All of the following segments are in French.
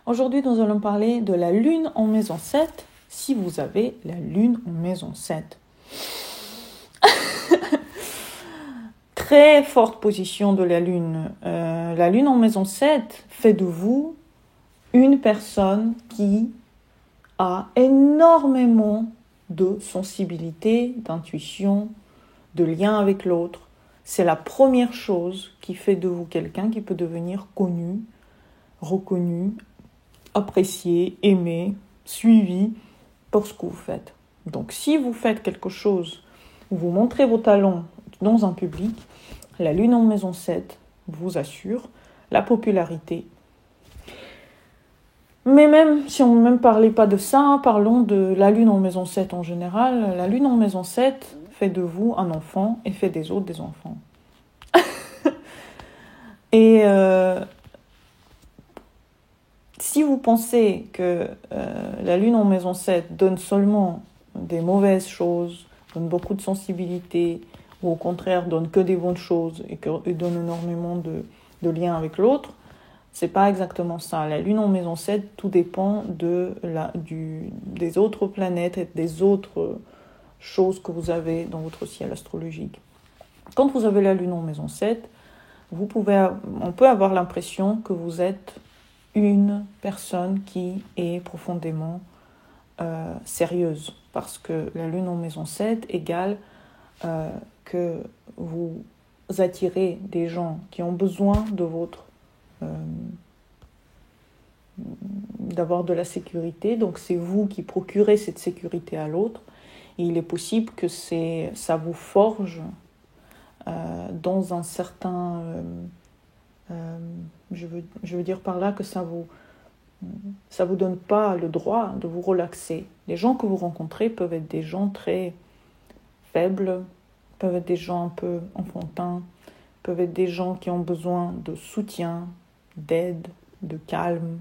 Aujourd'hui, nous allons parler de la lune en maison 7, si vous avez la lune en maison 7. Très forte position de la lune. La lune en maison 7 fait de vous une personne qui a énormément de sensibilité, d'intuition, de lien avec l'autre. C'est la première chose qui fait de vous quelqu'un qui peut devenir connu, reconnu, apprécié, aimé, suivi pour ce que vous faites. Donc si vous faites quelque chose où vous montrez vos talents dans un public, la lune en maison 7 vous assure la popularité. Mais même si on ne parlait pas de ça, parlons de la lune en maison 7 en général. La lune en maison 7 fait de vous un enfant et fait des autres des enfants. Et si vous pensez que la lune en maison 7 donne seulement des mauvaises choses, donne beaucoup de sensibilité, ou au contraire donne que des bonnes choses et donne énormément de liens avec l'autre, c'est pas exactement ça. La lune en maison 7, tout dépend des autres planètes et des autres choses que vous avez dans votre ciel astrologique. Quand vous avez la lune en maison 7, on peut avoir l'impression que vous êtes une personne qui est profondément sérieuse, parce que la lune en maison 7 égale que vous attirez des gens qui ont besoin de d'avoir de la sécurité, donc c'est vous qui procurez cette sécurité à l'autre, et il est possible que ça vous forge dans un certain... je veux dire par là que ça vous donne pas le droit de vous relaxer. Les gens que vous rencontrez peuvent être des gens très faibles, peuvent être des gens un peu enfantins, peuvent être des gens qui ont besoin de soutien, d'aide, de calme,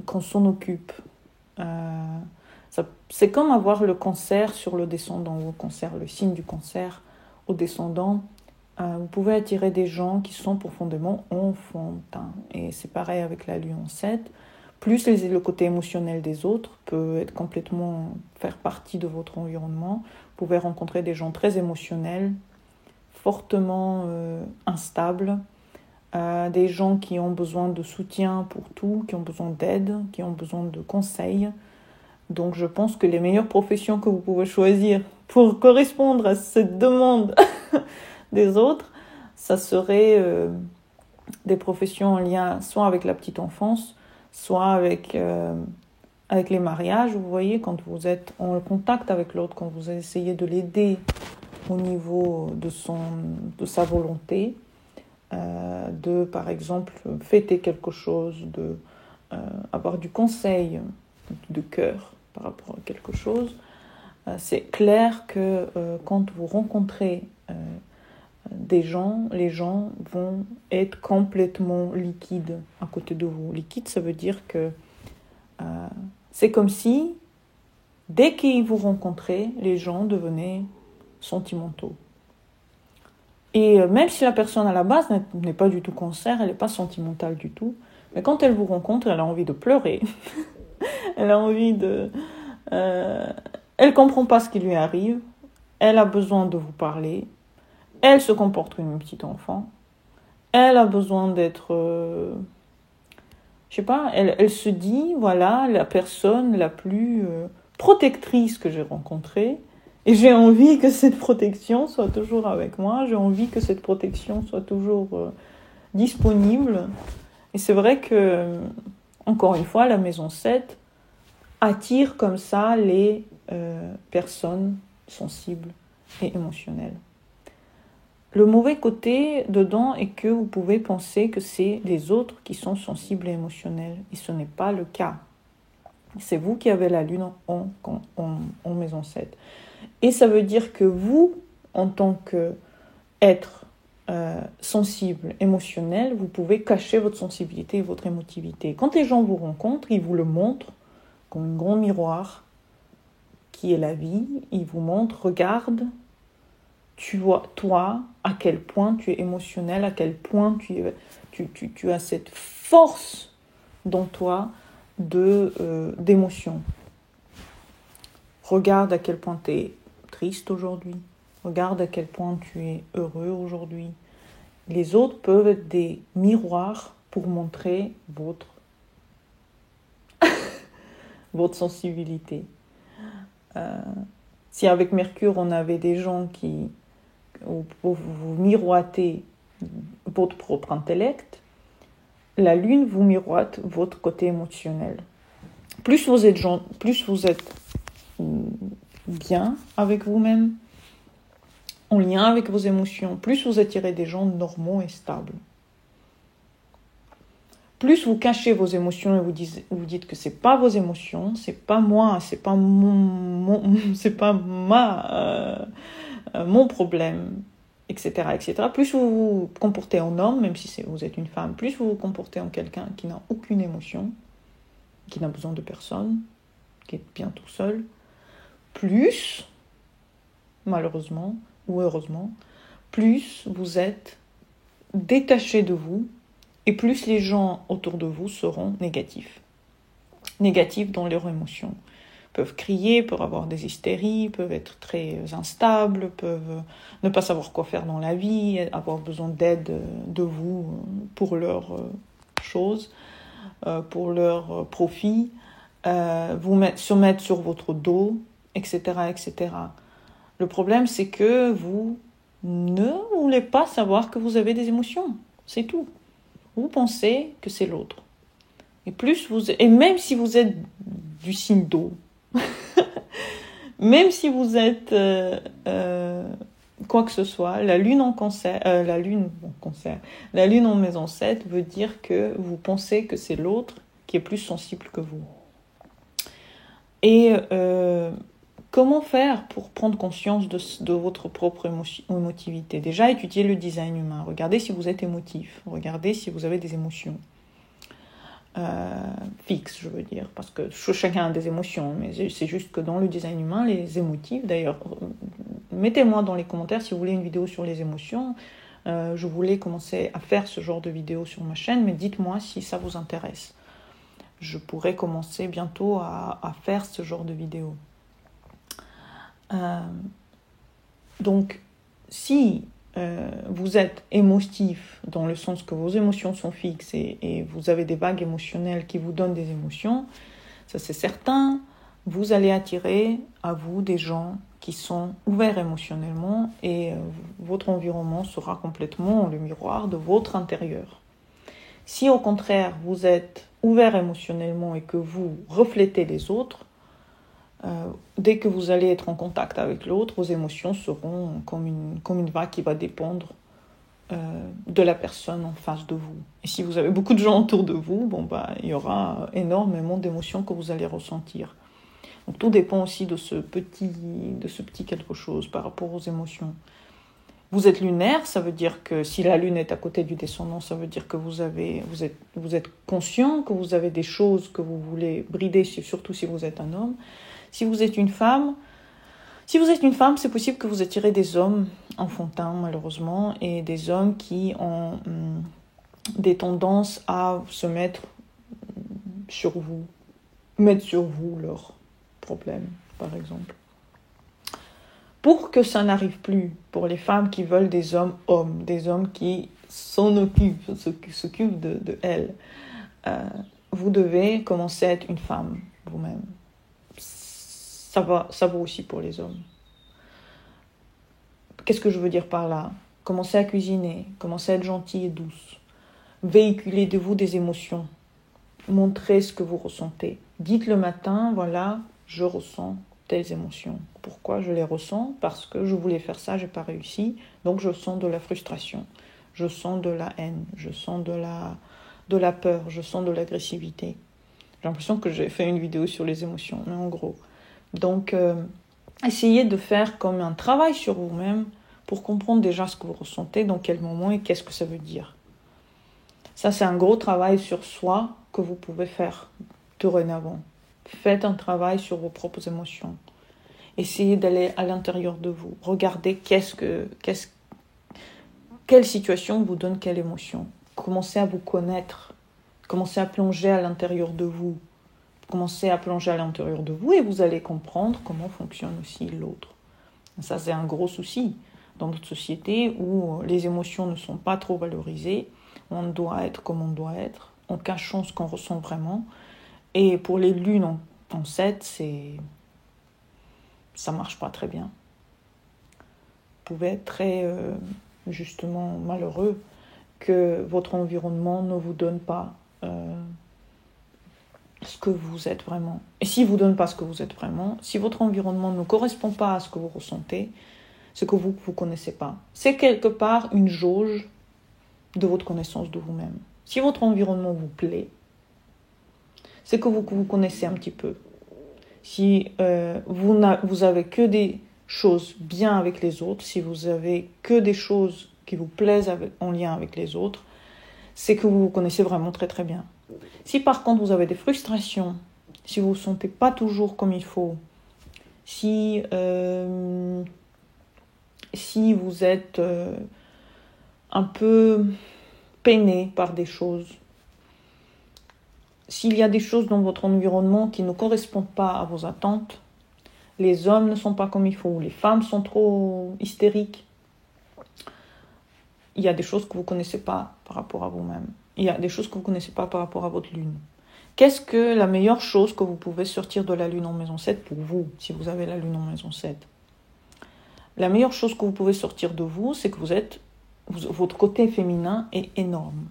qu'on s'en occupe. C'est comme avoir le cancer sur le descendant, ou le signe du cancer au descendant. Vous pouvez attirer des gens qui sont profondément enfantins. Et c'est pareil avec la lune en 7. Plus le côté émotionnel des autres peut être complètement faire partie de votre environnement. Vous pouvez rencontrer des gens très émotionnels, fortement instables, des gens qui ont besoin de soutien pour tout, qui ont besoin d'aide, qui ont besoin de conseils. Donc je pense que les meilleures professions que vous pouvez choisir pour correspondre à cette demande des autres, ça serait des professions en lien soit avec la petite enfance, soit avec les mariages. Vous voyez, quand vous êtes en contact avec l'autre, quand vous essayez de l'aider au niveau de sa volonté, de, par exemple, fêter quelque chose, avoir du conseil de cœur par rapport à quelque chose, c'est clair que quand vous rencontrez des gens, les gens vont être complètement liquides à côté de vous. Liquide, ça veut dire que c'est comme si, dès qu'ils vous rencontraient, les gens devenaient sentimentaux. Et même si la personne à la base n'est pas du tout cancer, elle n'est pas sentimentale du tout, mais quand elle vous rencontre, elle a envie de pleurer. Elle a envie de... elle comprend pas ce qui lui arrive. Elle a besoin de vous parler. Elle se comporte comme une petite enfant. Elle a besoin d'être... je sais pas, elle se dit, voilà, la personne la plus protectrice que j'ai rencontrée. Et j'ai envie que cette protection soit toujours avec moi. J'ai envie que cette protection soit toujours disponible. Et c'est vrai que, encore une fois, la maison 7 attire comme ça les personnes sensibles et émotionnelles. Le mauvais côté dedans est que vous pouvez penser que c'est les autres qui sont sensibles et émotionnels. Et ce n'est pas le cas. C'est vous qui avez la lune en maison 7. Et ça veut dire que vous, en tant qu'être sensible, émotionnel, vous pouvez cacher votre sensibilité et votre émotivité. Quand les gens vous rencontrent, ils vous le montrent comme un grand miroir qui est la vie. Ils vous montrent, regarde, tu vois, toi, à quel point tu es émotionnel, à quel point tu as cette force dans toi d'émotions. Regarde à quel point tu es triste aujourd'hui. Regarde à quel point tu es heureux aujourd'hui. Les autres peuvent être des miroirs pour montrer votre sensibilité. Si avec Mercure, on avait des gens qui vous miroitez votre propre intellect, la Lune vous miroite votre côté émotionnel. Plus vous êtes bien avec vous-même, en lien avec vos émotions, plus vous attirez des gens normaux et stables. Plus vous cachez vos émotions et vous dites que c'est pas vos émotions, c'est pas moi, c'est pas c'est pas mon problème, etc., etc. Plus vous vous comportez en homme, même si vous êtes une femme, plus vous vous comportez en quelqu'un qui n'a aucune émotion, qui n'a besoin de personne, qui est bien tout seul, plus, malheureusement ou heureusement, plus vous êtes détaché de vous et plus les gens autour de vous seront négatifs. Négatifs dans leurs émotions. Peuvent crier, peuvent avoir des hystéries, peuvent être très instables, peuvent ne pas savoir quoi faire dans la vie, avoir besoin d'aide de vous pour leurs choses, pour leurs profits, se mettre sur votre dos, etc., etc. Le problème, c'est que vous ne voulez pas savoir que vous avez des émotions. C'est tout. Vous pensez que c'est l'autre. Et même si vous êtes du signe d'eau, même si vous êtes quoi que ce soit, la lune en maison 7 veut dire que vous pensez que c'est l'autre qui est plus sensible que vous. Et comment faire pour prendre conscience de votre propre émotivité? Déjà, étudiez le design humain. Regardez si vous êtes émotif. Regardez si vous avez des émotions. Fixes, je veux dire. Parce que chacun a des émotions. Mais c'est juste que dans le design humain, les émotifs, d'ailleurs, mettez-moi dans les commentaires si vous voulez une vidéo sur les émotions. Je voulais commencer à faire ce genre de vidéo sur ma chaîne, mais dites-moi si ça vous intéresse. Je pourrais commencer bientôt à faire ce genre de vidéo. Donc, si vous êtes émotif dans le sens que vos émotions sont fixes et vous avez des vagues émotionnelles qui vous donnent des émotions, ça c'est certain, vous allez attirer à vous des gens qui sont ouverts émotionnellement et votre environnement sera complètement le miroir de votre intérieur. Si au contraire vous êtes ouvert émotionnellement et que vous reflétez les autres, dès que vous allez être en contact avec l'autre, vos émotions seront comme une vague qui va dépendre de la personne en face de vous. Et si vous avez beaucoup de gens autour de vous, il y aura énormément d'émotions que vous allez ressentir. Donc tout dépend aussi de ce petit quelque chose par rapport aux émotions. Vous êtes lunaire, ça veut dire que si la lune est à côté du descendant, ça veut dire que vous êtes conscient, que vous avez des choses que vous voulez brider, surtout si vous êtes un homme. Si vous êtes une femme, c'est possible que vous attirez des hommes enfantins, malheureusement, et des hommes qui ont des tendances à se mettre sur vous leurs problèmes, par exemple. Pour que ça n'arrive plus, pour les femmes qui veulent des hommes, des hommes qui s'occupent de elles, vous devez commencer à être une femme vous-même. Ça vaut aussi pour les hommes. Qu'est-ce que je veux dire par là? Commencez à cuisiner, commencez à être gentille et douce. Véhiculez de vous des émotions. Montrez ce que vous ressentez. Dites le matin, voilà, je ressens telles émotions. Pourquoi je les ressens? Parce que je voulais faire ça, j'ai pas réussi. Donc je sens de la frustration, je sens de la haine, je sens de la peur, je sens de l'agressivité. J'ai l'impression que j'ai fait une vidéo sur les émotions, mais en gros. Donc, essayez de faire comme un travail sur vous-même pour comprendre déjà ce que vous ressentez, dans quel moment et qu'est-ce que ça veut dire. Ça, c'est un gros travail sur soi que vous pouvez faire dorénavant. Faites un travail sur vos propres émotions. Essayez d'aller à l'intérieur de vous. Regardez quelle situation vous donne quelle émotion. Commencez à vous connaître. Commencez à plonger à l'intérieur de vous. Commencez à plonger à l'intérieur de vous et vous allez comprendre comment fonctionne aussi l'autre. Ça, c'est un gros souci dans notre société où les émotions ne sont pas trop valorisées. On doit être comme on doit être, en cachant ce qu'on ressent vraiment. Et pour les lunes en 7, ça ne marche pas très bien. Vous pouvez être très, justement, malheureux que votre environnement ne vous donne pas ce que vous êtes vraiment. Et s'il ne vous donne pas ce que vous êtes vraiment, si votre environnement ne correspond pas à ce que vous ressentez, ce que vous ne connaissez pas, c'est quelque part une jauge de votre connaissance de vous-même. Si votre environnement vous plaît, c'est que vous connaissez un petit peu. Si vous avez que des choses bien avec les autres, si vous avez que des choses qui vous plaisent en lien avec les autres, c'est que vous vous connaissez vraiment très très bien. Si par contre vous avez des frustrations, si vous ne vous sentez pas toujours comme il faut, si vous êtes un peu peiné par des choses, s'il y a des choses dans votre environnement qui ne correspondent pas à vos attentes, les hommes ne sont pas comme il faut, les femmes sont trop hystériques, il y a des choses que vous ne connaissez pas par rapport à vous-même. Il y a des choses que vous ne connaissez pas par rapport à votre lune. Qu'est-ce que la meilleure chose que vous pouvez sortir de la lune en maison 7 pour vous, si vous avez la lune en maison 7? La meilleure chose que vous pouvez sortir de vous, c'est que votre côté féminin est énorme.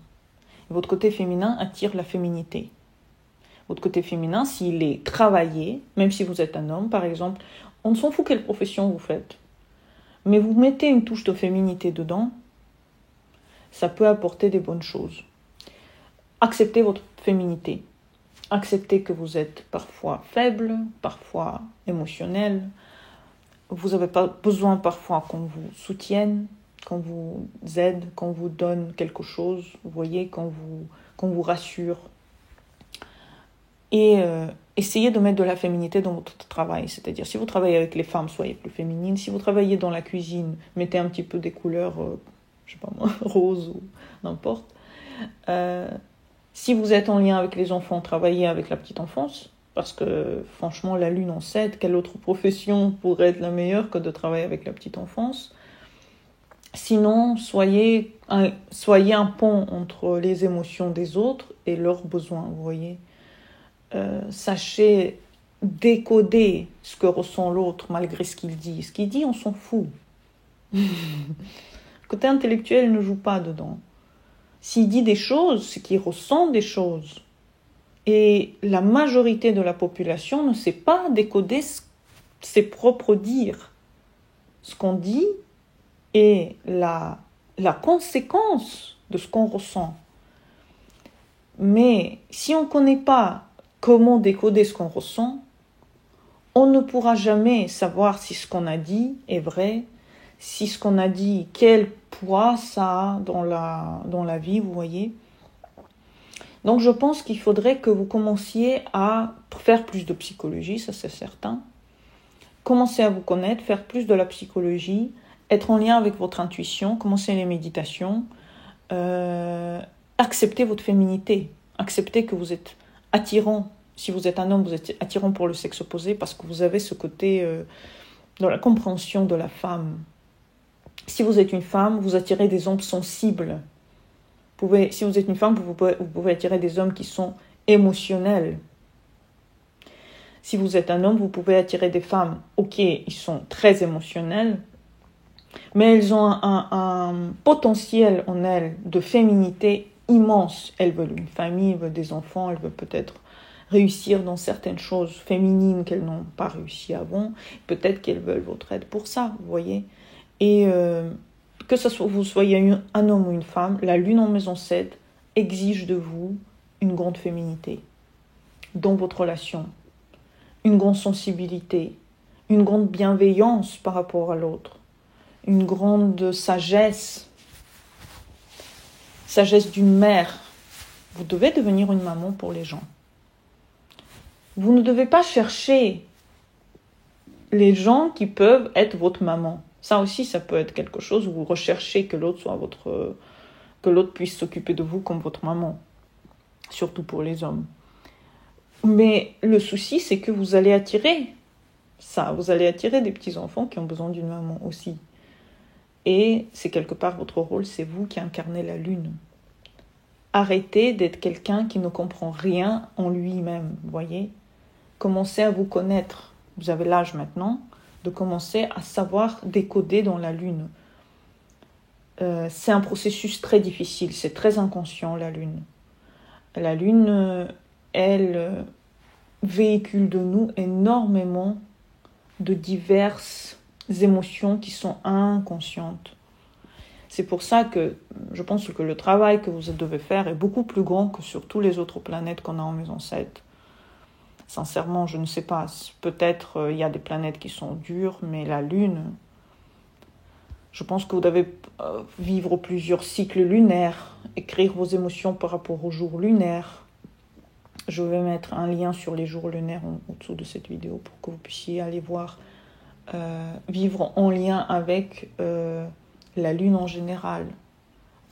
Votre côté féminin attire la féminité. Votre côté féminin, s'il est travaillé, même si vous êtes un homme, par exemple, on s'en fout quelle profession vous faites. Mais vous mettez une touche de féminité dedans, ça peut apporter des bonnes choses. Acceptez votre féminité. Acceptez que vous êtes parfois faible, parfois émotionnel. Vous n'avez pas besoin parfois qu'on vous soutienne, qu'on vous aide, qu'on vous donne quelque chose, vous voyez, qu'on vous rassure. Et essayez de mettre de la féminité dans votre travail. C'est-à-dire, si vous travaillez avec les femmes, soyez plus féminine. Si vous travaillez dans la cuisine, mettez un petit peu des couleurs, je sais pas moi, rose ou n'importe. Si vous êtes en lien avec les enfants, travaillez avec la petite enfance. Parce que, franchement, la lune en 7, quelle autre profession pourrait être la meilleure que de travailler avec la petite enfance? Sinon, soyez un pont entre les émotions des autres et leurs besoins, vous voyez. Sachez décoder ce que ressent l'autre malgré ce qu'il dit. Ce qu'il dit, on s'en fout. Le côté intellectuel ne joue pas dedans. S'il dit des choses, c'est qu'il ressent des choses. Et la majorité de la population ne sait pas décoder ses propres dires. Ce qu'on dit est la conséquence de ce qu'on ressent. Mais si on ne connaît pas comment décoder ce qu'on ressent, on ne pourra jamais savoir si ce qu'on a dit est vrai, si ce qu'on a dit, quel poids ça a dans la vie, vous voyez. Donc je pense qu'il faudrait que vous commenciez à faire plus de psychologie, ça c'est certain. Commencez à vous connaître, faire plus de la psychologie, être en lien avec votre intuition, commencer les méditations, acceptez votre féminité, acceptez que vous êtes attirant. Si vous êtes un homme, vous êtes attirant pour le sexe opposé parce que vous avez ce côté dans la compréhension de la femme. Si vous êtes une femme, vous attirez des hommes sensibles. Si vous êtes une femme, vous pouvez attirer des hommes qui sont émotionnels. Si vous êtes un homme, vous pouvez attirer des femmes, ok, ils sont très émotionnels, mais elles ont un potentiel en elles de féminité immense. Elles veulent une famille, elles veulent des enfants, elles veulent peut-être réussir dans certaines choses féminines qu'elles n'ont pas réussi avant. Peut-être qu'elles veulent votre aide pour ça, vous voyez. Et que vous soyez un homme ou une femme, la lune en maison 7 exige de vous une grande féminité dans votre relation, une grande sensibilité, une grande bienveillance par rapport à l'autre, une grande sagesse d'une mère. Vous devez devenir une maman pour les gens. Vous ne devez pas chercher les gens qui peuvent être votre maman. Ça aussi, ça peut être quelque chose où vous recherchez que l'autre puisse s'occuper de vous comme votre maman. surtout pour les hommes. Mais le souci, c'est que vous allez attirer ça, vous allez attirer des petits-enfants qui ont besoin d'une maman aussi. Et c'est quelque part votre rôle, c'est vous qui incarnez la lune. Arrêtez d'être quelqu'un qui ne comprend rien en lui-même, vous voyez. Commencez à vous connaître. Vous avez l'âge maintenant de commencer à savoir décoder dans la lune. C'est un processus très difficile, c'est très inconscient la lune. La lune, elle véhicule de nous énormément de diverses émotions qui sont inconscientes. C'est pour ça que je pense que le travail que vous devez faire est beaucoup plus grand que sur toutes les autres planètes qu'on a en maison 7. Sincèrement, je ne sais pas. Peut-être il y a des planètes qui sont dures, mais la Lune, je pense que vous devez vivre plusieurs cycles lunaires, écrire vos émotions par rapport aux jours lunaires. Je vais mettre un lien sur les jours lunaires en dessous de cette vidéo pour que vous puissiez aller voir, vivre en lien avec la Lune en général,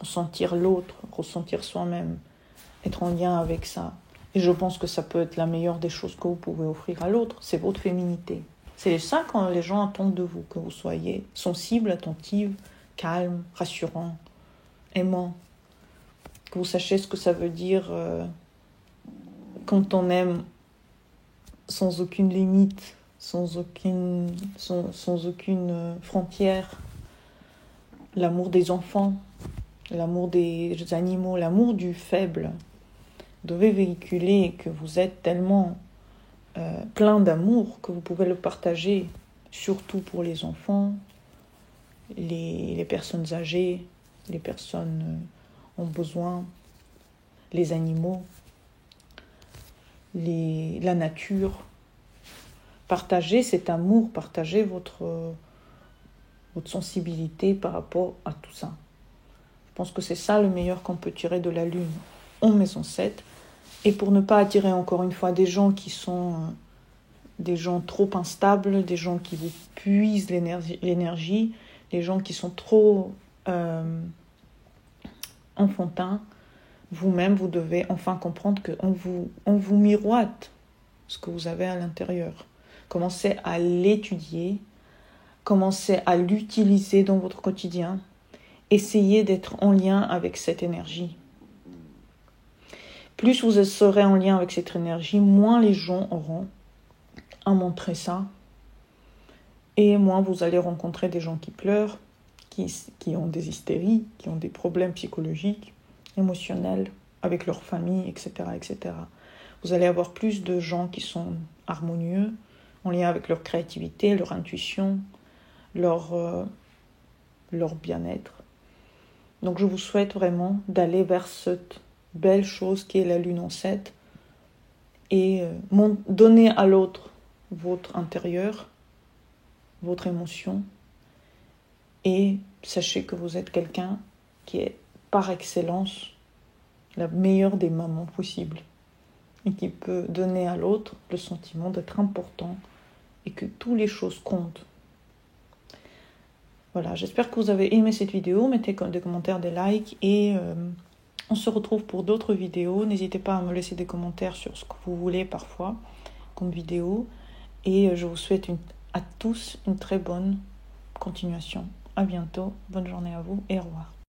ressentir l'autre, ressentir soi-même, être en lien avec ça. Et je pense que ça peut être la meilleure des choses que vous pouvez offrir à l'autre, c'est votre féminité. C'est ça quand les gens attendent de vous, que vous soyez sensible, attentive, calme, rassurant, aimant, que vous sachiez ce que ça veut dire quand on aime sans aucune limite, sans aucune frontière, l'amour des enfants, l'amour des animaux, l'amour du faible. Vous devez véhiculer que vous êtes tellement plein d'amour que vous pouvez le partager, surtout pour les enfants, les personnes âgées, les personnes en besoin, les animaux, la nature. Partagez cet amour, partagez votre sensibilité par rapport à tout ça. Je pense que c'est ça le meilleur qu'on peut tirer de la Lune en maison 7. Et pour ne pas attirer encore une fois des gens qui sont des gens trop instables, des gens qui vous puisent l'énergie, des gens qui sont trop enfantins, vous-même, vous devez enfin comprendre qu'on vous miroite ce que vous avez à l'intérieur. Commencez à l'étudier, commencez à l'utiliser dans votre quotidien. Essayez d'être en lien avec cette énergie. Plus vous serez en lien avec cette énergie, moins les gens auront à montrer ça. Et moins vous allez rencontrer des gens qui pleurent, qui ont des hystéries, qui ont des problèmes psychologiques, émotionnels, avec leur famille, etc., etc. Vous allez avoir plus de gens qui sont harmonieux, en lien avec leur créativité, leur intuition, leur bien-être. Donc je vous souhaite vraiment d'aller vers cette belle chose qui est la Lune en 7 et donner à l'autre votre intérieur, votre émotion, et sachez que vous êtes quelqu'un qui est par excellence la meilleure des mamans possibles et qui peut donner à l'autre le sentiment d'être important et que toutes les choses comptent. Voilà, j'espère que vous avez aimé cette vidéo. Mettez des commentaires, des likes et on se retrouve pour d'autres vidéos. N'hésitez pas à me laisser des commentaires sur ce que vous voulez parfois comme vidéo. Et je vous souhaite à tous une très bonne continuation. À bientôt, bonne journée à vous et au revoir.